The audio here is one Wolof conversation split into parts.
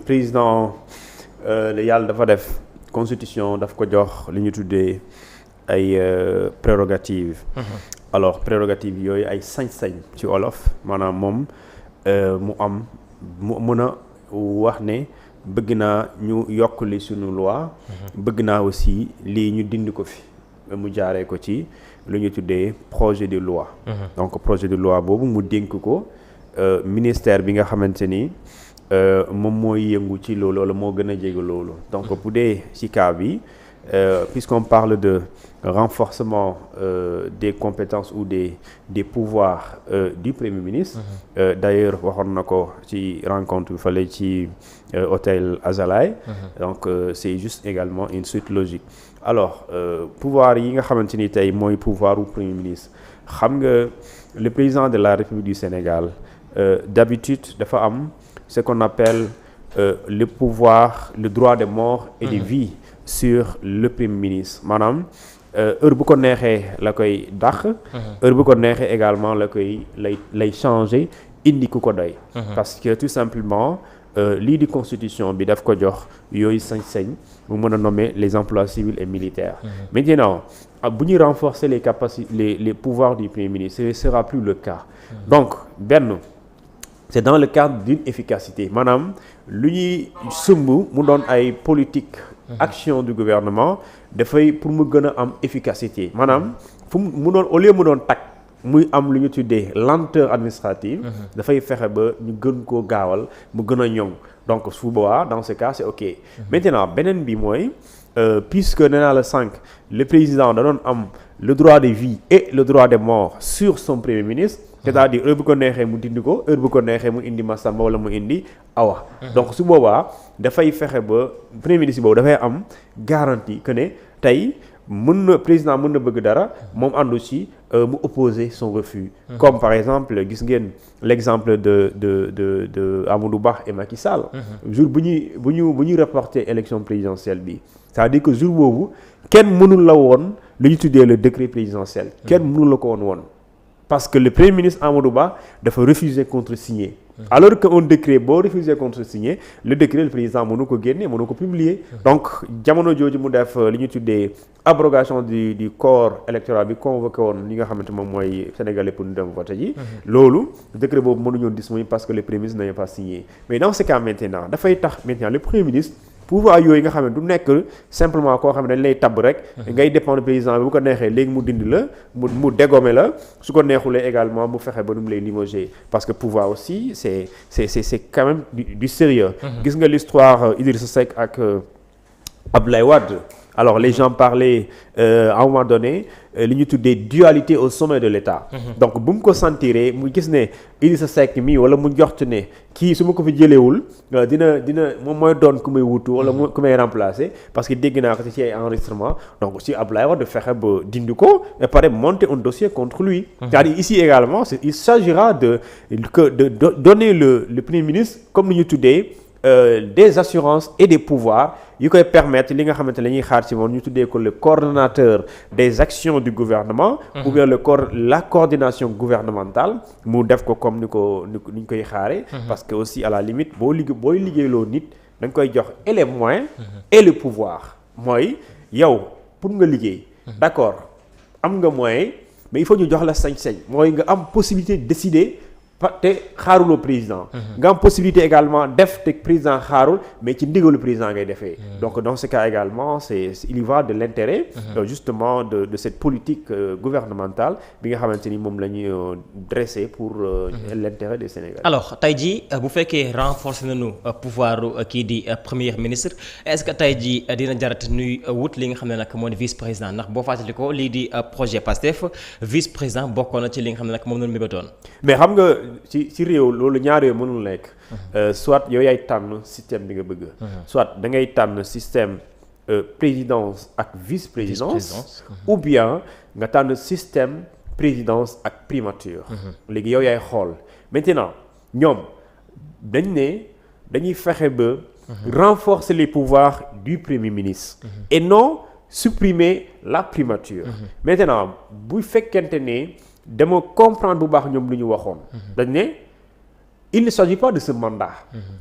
président yàlla dafa def constitution daf ko jox li ñu tuddee ay prérogatives. Alors prérogatives yooyu ay sañ-sañ ci olof maanaam moom mu mën a wax ne bëgg naa ñu yokk li suñu loi. bëgg naa aussi lii ñu dindi ko fi mu jaaree ko ci lu ñu tuddee projet de loi. Donc projet de loi boobu mu dénk ko ministère bi nga xamante ni. moom mooy yëngu ci loolu wala moo gën a jege loolu donc bu dee ci cas bi puisqu'on parle de renforcement des compétences ou des pouvoirs du Premier ministre. D'ailleurs waxoon na ko ci rencontre bi fale ci hôtel Azalaï. Donc c'est juste également une suite logique. Alors pouvoir yi nga xamante ni tey mooy pouvoir du Premier ministre xam nga le président de la République du Sénégal d'habitude dafa am ce qu'on appelle le pouvoir, le droit de mort et de vie sur le Premier ministre maanaam heure bu ko neexee la koy dàq. Heure bu ko neexee également la koy lay changer indi ku ko doy. Parce que tout simplement lii di constitution bi daf ko jox yooyu sañ-sañ mu mën a nommer les emplois civils et militaires. Maintenant bu ñuy renforcer les capacités les pouvoirs du Premier ministre ce ne sera plus le cas. Donc benn. C'est dans le cadre d'une efficacité maanaam lu ñuy sumb mu doon ay politique action du gouvernement dafay pour mu gën a am efficacité maanaam fu mu doon au lieu mu doon tag muy am lu ñu tuddee lenteur administrative dafay fexe ba ñu gën koo gaawal mu gën a ñoŋ donc su boobaa dans ce cas c'est ok. Maintenant beneen bi mooy puisque nee naa la sànq le président da doon am le droit de vie et le droit de mort sur son Premier ministre. C'est-à-dire heure bu ko neexee mu dindi ko heure bu ko neexee mu indi Massamba wala mu indi Awa. Donc su boobaa dafay fexe ba Premier ministre boobu dafay am garantie que ne tey président mën na bëgg dara moom àndu ci mu opposer son refus. Comme par exemple gis ngeen l'exemple de Amadou Ba et Macky Sall. Jour bu ñuy reporter élection présidentielle bi c'est-à-dire que jour boobu kenn mënul la woon lu ñu tuddee le décret présidentiel. Kenn mënul la ko woon. Parce que le Premier ministre Amadou Ba dafa refuser contresigner. Alors que un décret boo refuser contresigner le décret le président mënu ko génne mënu ko publier. Donc jamono jooju mu def li ñu tuddee abrogation du corps électoral bi convoqué woon li nga xamante moom mooy sénégalais pour ñu dem voter ji. Loolu décret boobu mënuñoo disponible parce que le Premier ministre n'avait pas signé. Mais dans ce cas maintenant dafay tax maintenant le Premier ministre. Pouvoir yooyu nga xam ne du nekk simplement koo xam ne dañ lay tabb rek. ngay dépendre président bi bu ko neexee léegi mu dindi la mu dégommer la su ko neexulee également mu fexe ba nu mu lay limoger parce que pouvoir aussi c'est quand même du sérieux. Gis nga l'histoire Idrissa Seck ak Abdoulaye Wade. Alors les gens parlaient à un moment donné li ñu tuddee dualité au sommet de l'État. Donc bu mu ko sentiree mu gis ne Idrissa Seck mii wala mu jox ne kii su ma ko fi jëleewul dina moom mooy doon ku may wutu wala ku may remplacer parce que dégg naa ko ci ay enregistrement donc aussi Abdoulaye Wade fexe ba dindi ko et pare monter un dossier contre lui. C'est-à-dire ici également il s'agira de donner le Premier ministre comme ni ñu tuddee des assurances et des pouvoirs yu koy permettre li nga xamante ne la ñuy xaar ci moom ñu tuddee ko le coordonnateur des actions du gouvernement. Ou bien la coordination gouvernementale mu def ko comme ni ñu koy xaaree. Parce que aussi à la limite booy liggéeyloo nit da nga koy jox et les moyens. Et le pouvoir mooy yow pour nga liggéey. D'accord am nga moyen mais il faut ñu jox la sañ-sañ mooy nga am possibilité de décider. te xaaruloo président. nga am possibilité également def te président xaarul mais ci ndigalu président ngay defee. Donc dans ce cas également il y va de l'intérêt justement de cette politique gouvernementale bi nga xamante ni moom la ñuy dresser pour l'intérêt des Sénégalais. Alors tey jii bu fekkee renforcer nañu pouvoir kii di premier ministre est-ce que tey jii dina jarati nuy wut li nga xam ne nag moo di vice président ndax boo fàttali ko lii di projet PASTEF vice président bokkoon na ci li nga xam ne nag moom la ñu mébétoon. Mais xam nga. ci réew loolu ñaar yooyu mënul nekk. Soit yow yaay tànn système bi nga bëgg. Soit da ngay tànn système présidence ak vice-présidence. Ou bien nga tànn système présidence ak primature. Léegi yow yaay xool maintenant ñoom dañuy fexe ba. Renforcer les pouvoirs du Premier ministre. Et non supprimer la primature. Maintenant bu fekkente ne. dama comprendre bu baax ñoom lu ñu waxoon. dañ ne il ne s'agit pas de ce mandat.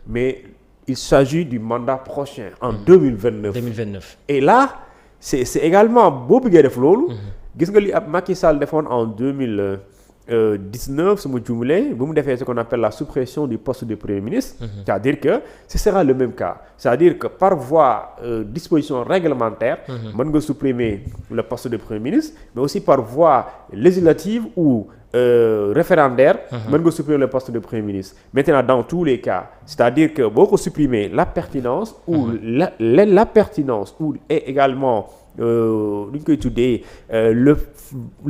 Mais il s'agit du mandat prochain en 2029. Et là c'est également boo bëggee def loolu. gis nga li ab Macky Sall defoon en 2019 su ma juumlee bu mu defee ce qu'on appelle la suppression du poste de premier ministre. C'est-à-dire que ce sera le même cas. C'est-à-dire que par voie disposition réglementaire. mën nga supprimer le poste de premier ministre mais aussi par voie législative ou référendaire. mën nga supprimer le poste de premier ministre. Maintenant dans tous les cas c'est-à-dire que boo ko supprimer la pertinence ou la pertinence ou est également lu ñu koy tuddee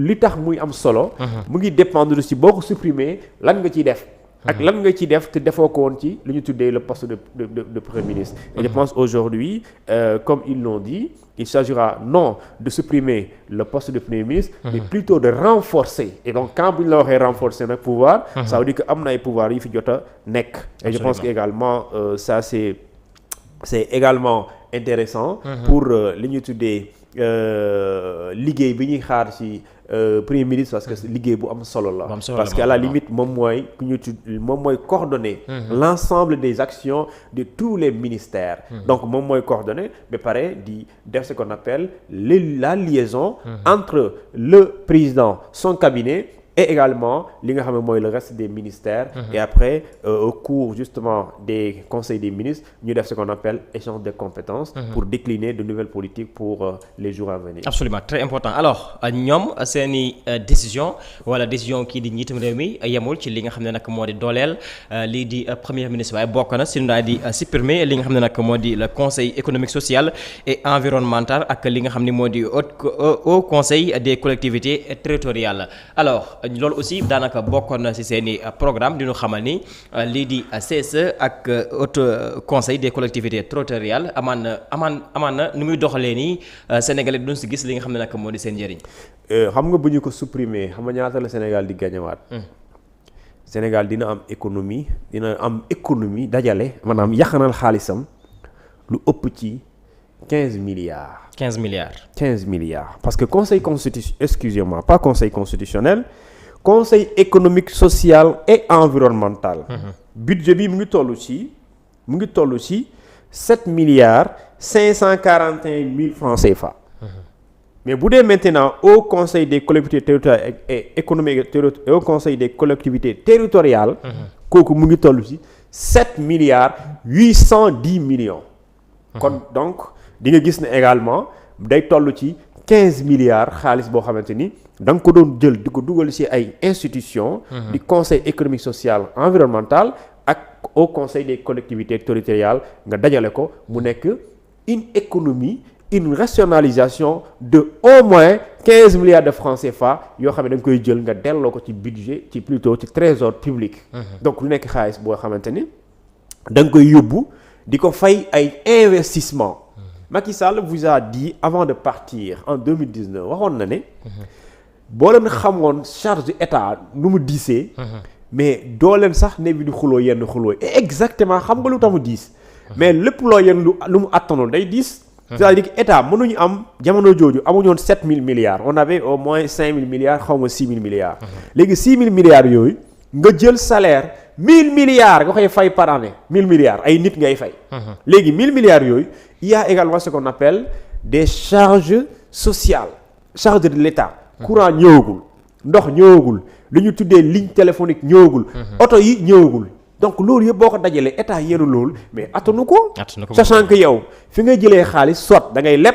li tax muy am solo. mu ngi dépendre ci boo ko supprimer lan nga ciy def. ak lan nga ciy def te defoo ko woon ci li ñu tuddee le poste de premier ministre. Et je pense aujourd'hui comme ils l'ont dit il s'agira non de supprimer le poste de premier ministre. mais plutôt de renforcer. Et donc quand bu ñu la waxee renforcer nag pouvoir. ça veut dire que am na ay pouvoir yi fi jot a nekk. Et je pense que également ça c'est également intéressant pour li ñu tuddee liggéey bi ñuy xaar ci premier ministre parce que liggéey bu am solo la parce que à la limite moom mooy coordonner l'ensemble des actions de tous les ministères donc moom mooy coordonner ba pare di def ce qu'on appelle la liaison entre le président son cabinet et également li nga xam ne mooy le reste des ministères. Et après au cours justement des conseils des ministres ñu def ce qu'on appelle échange de compétences. pour décliner de nouvelles politiques pour les jours à venir. Absolument, très important. Alors ñoom seeni décision wala décision kii di njiitum réew mi yemul ci li nga xam ne nag moo di dooleel lii di premier ministre waaye bokk na si ñu daal di supprimer li nga xam ne nag moo di le conseil économique social et environnemental ak li nga xam ne moo di au conseil des collectivités territoriales. Alors loolu aussi daanaka bokkoon na ci seeni programme di ñu xamal ni lii di CSE ak haut conseil des collectivités territoriales amaan na nu muy doxalee nii Sénégalais duñ ci gis li nga xam ne nag moo di seen njëriñ. xam nga bu ñu ko supprimer xam nga ñaata la Sénégal di gañewaat. Sénégal dina am économie dajale maanaam yaxanal xaalisam lu ëpp ci 15 milliards. 15 milliards parce que conseil constitutionnel conseil économique social et environnemental. budget bi mu ngi toll ci 7 milliards 541 mille francs CFA. mais bu dee maintenant au conseil des collectivités territoriales et économiques et au conseil des collectivités territoriales. kooku mu ngi toll ci 7 milliards 810 millions. kon donc di nga gis ne également day toll ci 15 milliards xaalis boo xamante ni da nga ko doon jël di ko dugal ci ay institutions. di conseil économique social environnemental ak au conseil des collectivités territoriales nga dajale ko mu nekk une économie une rationalisation de au moins 15 milliards de francs CFA yoo xam ne da nga koy jël nga delloo ko ci budget ci plutôt ci trésor public. donc lu nekk xaalis boo xamante ni da nga koy yóbbu di ko fay ay investissement. Macky Sall vous a dit avant de partir en 2019 waxoon na ne boo leen xamoon charge état nu mu diisee. mais doo leen sax ne bi di xuloo yenn xuloo et exactement xam nga lu tax mu diis. mais lépp loo yenn lu mu attanul day diis. c'est-à-dire que état mënuñu am jamono jooju amuñu woon 7000 milliards on avait au moins 5000 milliards xaw ma 6000 milliards. léegi 6000 milliards yooyu nga jël salaire 1000 milliards nga koy fay par année 1000 milliards ay nit ngay fay. léegi 1000 milliards yooyu il y a également ce qu'on appelle des charges sociales charges de l'État. courant ñëwagul ndox ñëwagul li ñu tuddee ligne téléphonique ñëwagul. oto yi ñëwagul. donc loolu yëpp boo ko dajalee état yenu loolu mais attanu ko. sachant que yow fi ngay jëlee xaalis soit da ngay leb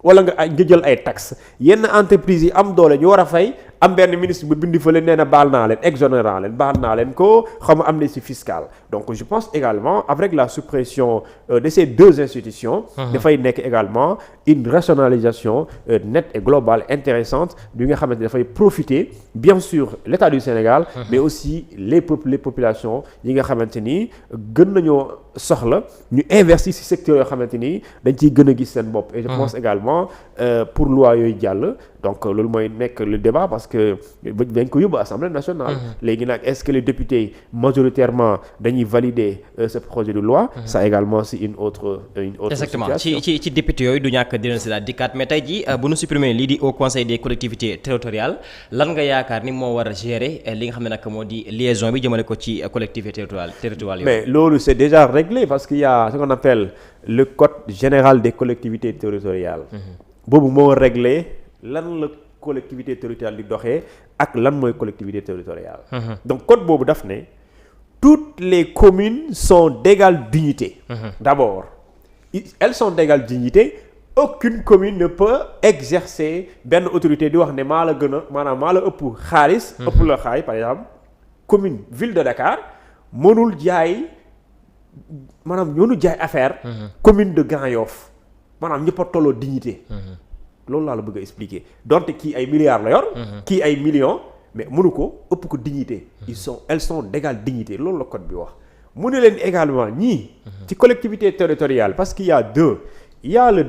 wala nga jël ay taxes yenn entreprises yi am doole ñu war a fay am benn ministre bu bindi fële nee na baal naa leen exonérant leen baal naa leen ko xam nga amnistie fiscale. donc je pense également avec la suppression de ces deux institutions. dafay nekk également une rationalisation nette et globale intéressante bi nga xamante ne dafay profiter bien sûr l'État du Sénégal. mais aussi les populations yi nga xamante ni gën nañoo soxla ñu investir ci secteur yoo xamante ni dañ ciy gën a gis seen bopp. et je pense également pour loi yooyu jàll donc loolu mooy nekk le débat parce que que dañ ko yóbbu Assemblée nationale. léegi nag est-ce que les députés majoritairement dañuy valider ce projet de loi. ça également c'est une autre exactement situation. ci député yooyu du ñàkk dina si daal dikkaat mais tey jii bu ñu supprimer lii di au conseil des collectivités territoriales lan nga yaakaar ni moo war a gérer li nga xam ne nag moo di liaison bi jëmale ko ci collectivités territoriales yooyu. mais loolu c'est déjà réglé parce qu'il y a ce qu'on appelle le code général des collectivités territoriales. boobu moo réglé lan la collectivité territoriale di doxee ak lan mooy collectivité territoriale. donc code boobu daf ne toutes les communes sont d'égale dignité. d'abord elles sont d'égale dignité. aucune commune ne peut exercer benn autorité di wax ne maa la gën a maanaam maa la ëpp xaalis. ëpp la xaay par exemple commune ville de Dakar mënul jaay maanaam ñoonu jaay affaire. commune de Grand Yoff maanaam ñëpp a tolloo dignité. loolu laa la bëgg a expliquer donte kii ay milliards la yor. kii ay millions mais mënu ko ëpp ko dignité. elles sont d'égale dignité loolu la code bi wax. mu ne leen également ñii. ci collectivité territoriale parce qu'il y a deux. il y a le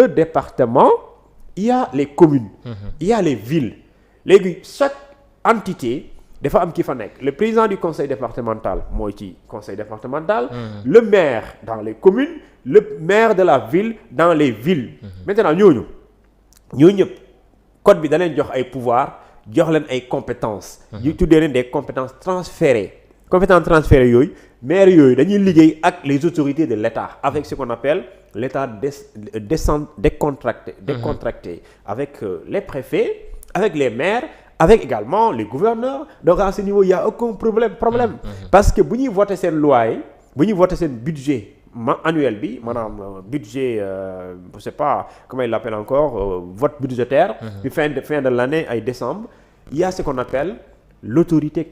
département il y a les communes. il y a les villes. léegi chaque entité dafa am ki fa nekk le président du conseil départemental mooy ci conseil départemental. le maire dans les communes le maire de la ville dans les villes. maintenant ñooñu ñëpp code bi da leen jox ay pouvoir jox leen ay compétences. ñu tuddee leen des compétences transférées. compétences transférées yooyu maire yooyu dañuy liggéey ak les autorités de l'État avec ce qu'on appelle l'État décontracté avec les préfets avec les maires avec également les gouverneurs donc à ce niveau il y a aucun problème parce que bu ñuy voter seen loi yi bu ñuy voter seen budget annuel bi maanaam budget je sais pas comment il l'appelle encore vote budgétaire puis fin de l'année ay décembre il y a ce qu'on appelle l'autorité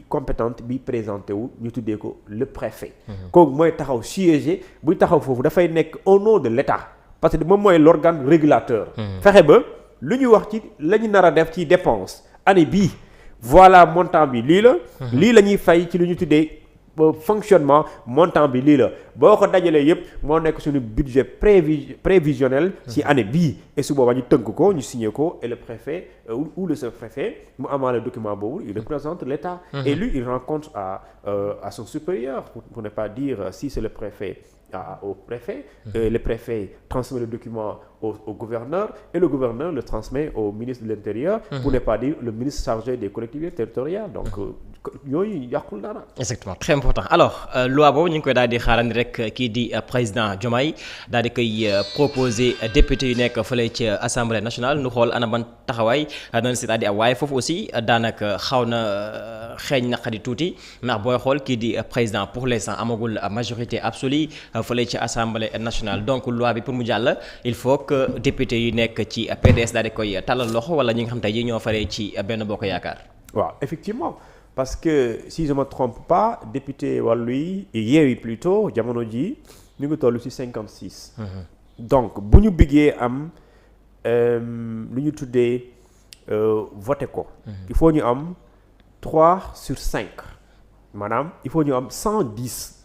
compétente bi présenté wu ñu tuddee ko le préfet. kooku mooy taxaw siéger buy taxaw foofu dafay nekk au nom de l'État parce que moom mooy l'organe régulateur. fexe ba lu ñu wax ci la ñu nar a def ci dépense année bii voilà montant bi lii la. lii la ñuy fay ci lu ñu tuddee fonctionnement montant bi lii la boo ko dajalee yépp moo nekk suñu budget prévisionnel ci année bii et su boobaa ñu tënk ko ñu signé ko et le préfet ou le sous-préfet mu amaa le document boobu il représente l'État et lui il rend compte à son supérieur pour ne pas dire si c'est le préfet au préfet le préfet transmet le document au gouverneur et le gouverneur le transmet au ministre de l'Intérieur pour ne pas dire le ministre chargé des collectivités territoriales donc yooyu yàqul dara. exactement très important alors loi boobu ñu ngi koy daal di xaarandi rek kii di président Diomaye daal di koy proposer député yu nekk fële ci assemblée nationale nu xool ana ban taxawaay dana si daal di am waaye foofu aussi daanaka xaw na xeeñ naqari tuuti ndax booy xool kii di président pour l'instant amagul majorité absolue fële ci assemblée nationale donc loi bi pour mu jàll il faut que député yu nekk ci PDS daal di koy talal loxo wala ñi nga xam tey jii ñoo faree ci Benno Bokk Yaakaar. waaw effectivement. parce que si je me trompe pas député wàllu yi Yewwi plutôt jamono ji ñu ngi toll ci 56. donc bu ñu bëggee am lu ñu tuddee voté ko. il faut ñu am 3/5 maanaam il faut ñu am 110.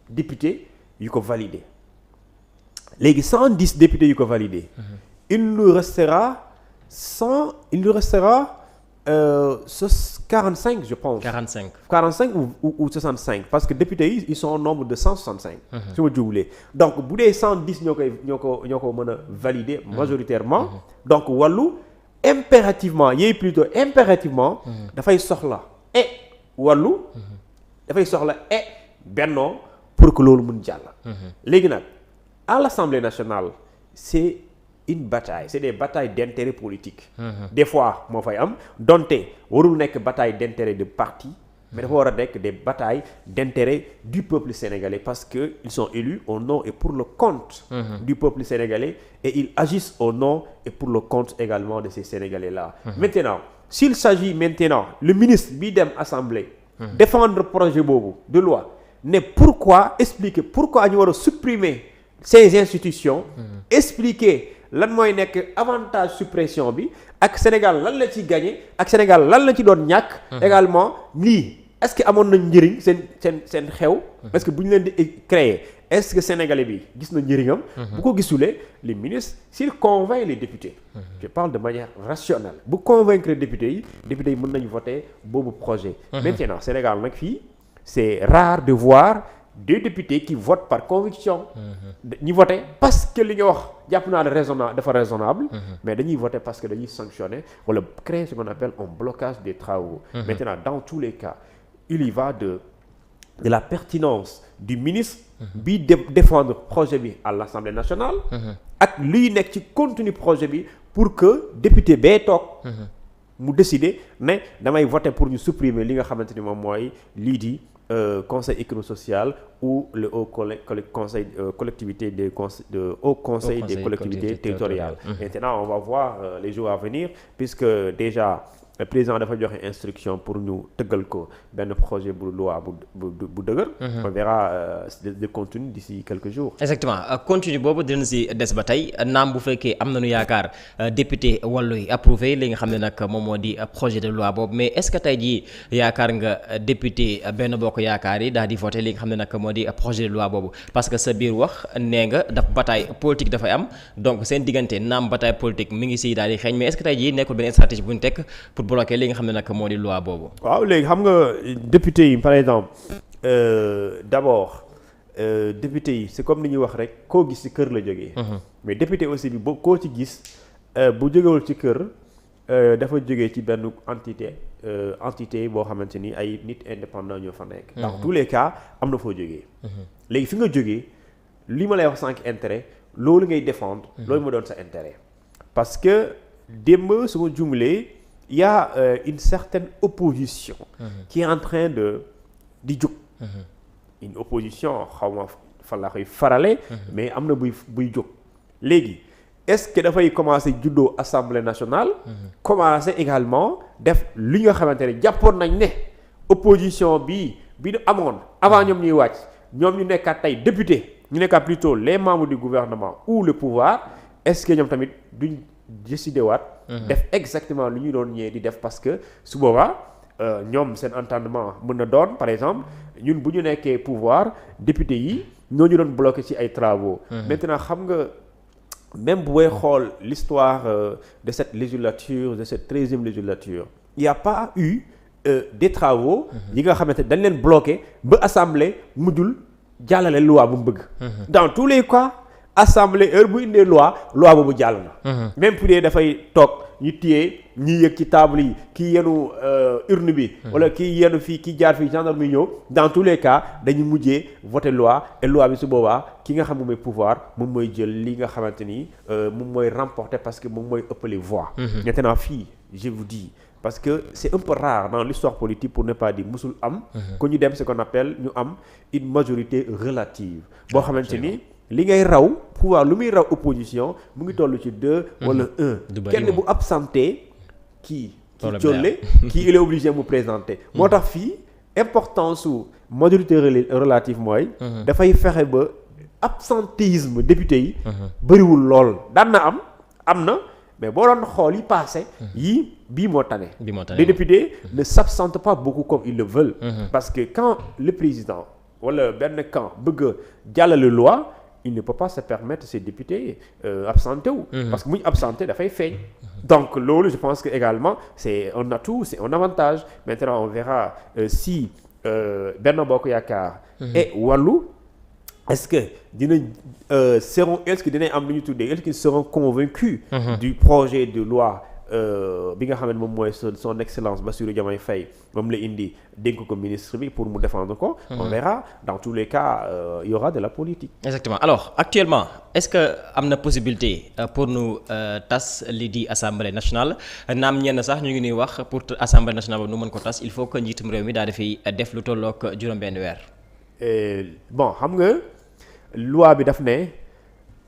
députés yu ko validé léegi 110 députés yu ko validé. il nous restera 45 je pense. 45 ou 65 parce que députés yi ils sont au nombre de 165. su ma juulee donc bu dee 110 ñoo ko mën a valider majoritairement. donc wàllu impérativement Yewwi plutôt impérativement. dafay soxla wàllu. dafay soxla Benno pour que loolu mën jàll. léegi nag à l'Assemblée nationale c'est une bataille c'est des batailles d'intérêt politique. des fois moo fay am donte warul nekk bataille d'intérêt de parti mais dafa war a nekk des batailles d'intérêt du peuple sénégalais parce que ils sont élus au nom et pour le compte du peuple sénégalais et ils agissent au nom et pour le compte également de ces Sénégalais là. Maintenant s'il s'agit maintenant le ministre bi dem assemblée défendre projet boobu de loi ne expliquer pourquoi ñu war a supprimer ces institutions expliquer lan mooy nekk avantage suppression bi ak Sénégal lan la ci gagné ak Sénégal lan la ci doon ñàkk. également lii est-ce que amoon nañ njëriñ seen xew. parce que bu ñu leen di créer est-ce que sénégalais bi gis na njëriñam. bu ko gisulee les ministres s'ils convainquent les députés. je parle de manière rationnelle bu convaincre les députés yi mën nañu voter boobu projet. maintenant Sénégal nag fii c'est rare de voir des députés qui votent par conviction. ñi voter parce que li nga wax jàpp naa ne dafa raisonnable. mais dañuy voter parce que dañuy sanctionner wala créer ce qu'on appelle un blocage des travaux. Maintenant dans tous les cas il y va de la pertinence du ministre. bi défendre projet bi à l'Assemblée nationale. ak luy nekk ci contenu projet bi pour que député bee toog. mu décider ne damay voter pour ñu supprimer li nga xamante ni moom mooy lii di. Conseil économique-social ou le haut conseil collectivité des haut conseil des collectivités territoriales. Maintenant on va voir les jours à venir puisque déjà le président dafa joxe instruction pour ñu tëggal ko benn projet bu loi bu dëgër. On verra le contenu d'ici quelques jours. Exactement contenu boobu dina si des ba tey naam bu fekkee am nañu yaakaar député wàllu yi approuvé li nga xam ne nag moom moo di projet de loi boobu mais est-ce que tey jii yaakaar nga député Benno Bokk Yaakaar yi daal di voté li nga xam ne nag moo di projet de loi boobu parce que sa biir wax nee nga daf bataille politique dafay am donc seen diggante naam bataille politique mi ngi si daal di xeeñ mais est-ce que tey jii nekkul benn stratégie bu ñu teg pour bloquer li nga xam ne nag moo di loi boobu. waaw léegi xam nga député yi par exemple d'abord député yi c'est comme ni ñuy wax rek koo gis ci kër la jógee. mais député aussi bi boo koo ci gis bu jógewul ci kër dafa jógee ci benn entité boo xamante ni ay nit indépendant ñoo fa nekk. dans tous les cas am na foo jógee. léegi fi nga jógee li ma lay wax sànq intérêt loolu ngay défendre. loolu ma doon sa intérêt. parce que démb su ma jumlee il y a une certaine opposition. qui est en train di jóg. une opposition xaw ma fan la koy farale. mais am na buy jóg léegi. est-ce que dafay commencer juddoo Assemblée nationale. commencer également def li nga xamante ne jàppoon nañ ne opposition bi ñu amoon avant ñoom ñuy wàcc ñoom ñu nekkaat tey député ñu nekkaat plutôt les membres du gouvernement ou le pouvoir est-ce que ñoom tamit duñ décider waat. def exactement lu ñu doon ñëwee di def parce que su boobaa ñoom seen entendement mën na doon par exemple ñun bu ñu nekkee pouvoir député yi ñoo ñu doon bloqué ci ay travaux. maintenant xam nga. même bu may xool l'histoire de cette législature de cette 13e législature il y a pas eu des travaux yi nga xamante dañ leen bloqué ba assemblée mujjul jàllale loi bu mu bëgg dans tous les cas assemblée heure bu indee loi boobu jàll na même bu dee dafay toog ñu téye ñi yëg ci table yi kii yenu urne bi wala kii yenu fii kii jaar fii gendarme yi ñëw dans tous les cas dañu mujjee voter loi et loi bi su boobaa ki nga xam moom mooy pouvoir moom mooy jël li nga xamante ni moom mooy remporter parce que moom mooy ëppale voix. Maintenant fii je vous dis parce que c'est un peu rare dans l'histoire politique pour ne pas dire musul am que ñu dem ce qu'on appelle ñu am une majorité relative boo xamante ni li ngay raw pouvoir lu muy raw opposition mu ngi toll ci 2 wala 1 kenn bu absenté kii jolle kii il est obligé mu présenter moo tax fii importance su majorité relative mooy dafay fexe ba absentéisme député yi bëriwul lool daan na am na mais boo doon xool yi passé yii bii moo tane les députés ne s'absentent pas beaucoup comme ils le veulent parce que quand le président wala benn camp bëgg a jàllale loi il ne peut pas se permettre ces députés absentés wu parce que bu ñu absenté dafay feeñ donc loolu je pense que également c'est un atout c'est un avantage maintenant on verra si Benno Bokk Yaakaar et Wallu est-ce que dinañ am lu ñu tuddee est-ce qu'ils seront convaincus du projet de loi bi nga xam ne moom mooy son excellence Bassirou Diomaye Faye moom la indi dénk ko ministre bi pour mu défendre ko. On verra dans tous les cas il y aura de la politique. Exactement alors actuellement est-ce que am na possibilité pour nu tas li di assemblée nationale naam ñenn sax ñu ngi nuy wax pour assemblée nationale ba nu mën ko tas il faut que njiitum réew mi daal dafay def lu tollook juróom-benn weer. Bon xam nga loi bi daf ne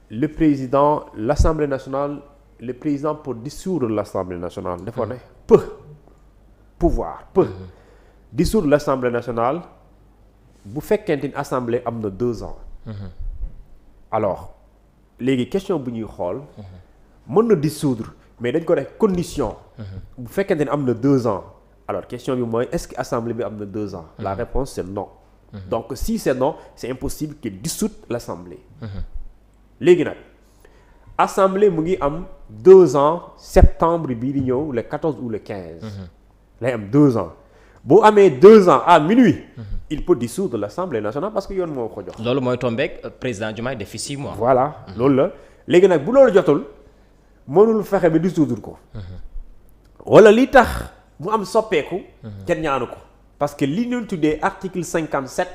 le président l'assemblée nationale. Le président pour dissoudre l'Assemblée nationale dafa ne peut dissoudre l'Assemblée nationale bu fekkente ni assemblée am na 2 ans. Alors léegi question bu ñuy xool mën na dissoudre mais dañ ko def condition. bu fekkente ni am na 2 ans alors question bi mooy est-ce que assemblée bi am na 2 ans. La réponse c'est non donc si c'est non c'est impossible qu'il dissoute l'Assemblée. léegi nag Assemblée mu ngi am 2 ans septembre bii di ñëw le 14 ou le 15. lay am 2 ans boo amee 2 ans à minuit. il peut dissoudre l'Assemblée nationale parce que yoon moo ko jox. loolu mooy tombeek président Diomaye def fi 6 mois. voilà loolu la léegi nag bu loolu jotul mënul fexe ba dissoudre ko. wala li tax mu am soppeeku. kenn ñaanu ko parce que li ñu tuddee article 57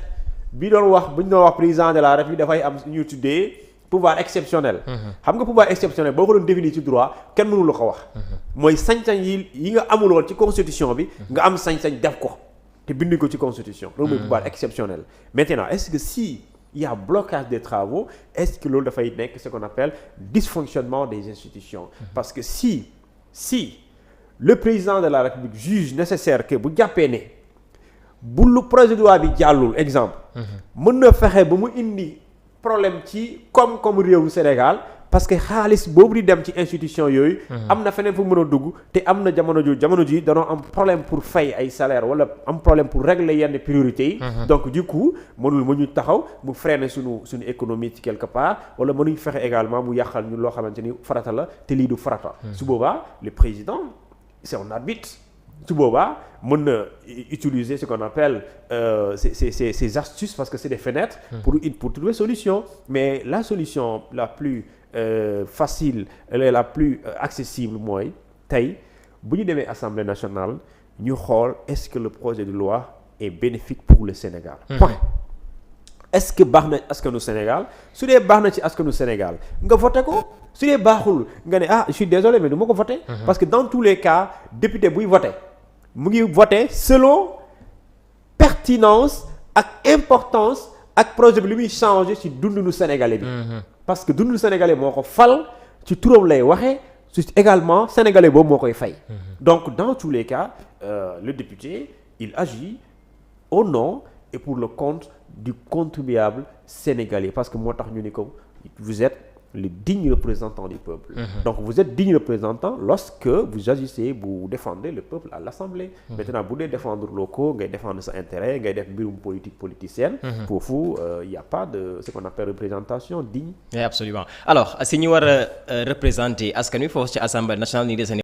bi doon wax bu ñu doon wax président de la République dafay am ñu tuddee. pouvoir exceptionnel. xam nga pouvoir exceptionnel boo ko doon définir ci droit kenn mënu la ko wax. mooy sañ-sañ yi nga amul woon ci constitution bi. nga am sañ-sañ def ko te bind ko ci constitution. loolu mooy pouvoir exceptionnel. maintenant est-ce que si il y a blocage des travaux est-ce que loolu dafay nekk ce qu'on appelle dysfonctionnement des institutions. parce que si le président de la République juge nécessaire que bu jàppee ne bu lu projet de loi bi jàllul exemple. mën na fexe ba mu indi. problème ci comme réewu Sénégal parce que xaalis boobu di dem ci institution yooyu. am na feneen fu mën a dugg te am na jamono ji danoo am problème pour fay ay salaire wala am problème pour régler yenn priorités yi. donc du coup mu ñu taxaw mu freiner suñu économie ci quelque part wala mënuñ fexe également mu yàqal ñu loo xamante ni farata la te lii du farata. su boobaa le président c'est un arbitre. su boobaa mën na utiliser ce qu'on appelle ces astuces parce que c'est des fenêtres pour trouver solution mais la solution la plus facile et la plus accessible mooy tey bu ñu demee Assemblée nationale ñu xool est-ce que le projet de loi est bénéfique pour le Sénégal point est-ce que baax na askanu Sénégal su dee baax na ci askanu Sénégal nga voté ko su dee baaxul nga ne je suis désolé mais du ma ko voté parce que dans tous les cas député buy voté mu ngi voté selon pertinence ak importance ak projet bi li muy changer ci dundunu sénégalais bi. parce que dundunu sénégalais moo ko fal ci turam lay waxee su également sénégalais boobu moo koy fay. donc dans tous les cas le député il agit au nom et pour le compte du contribuable sénégalais parce que moo tax ñu ni ko vous êtes le digne représentant du peuple. Donc vous êtes digne représentant lorsque vous agissez, vous défendez le peuple à l'Assemblée. Maintenant bu dee défendre locaux ngay défendre sa intérêt ngay def mbirum politicienne. foofu il y a pas de ce qu'on appelle représentation digne. Oui, absolument alors si ñu war a représenter askan wi foofu ci Assemblée nationale ni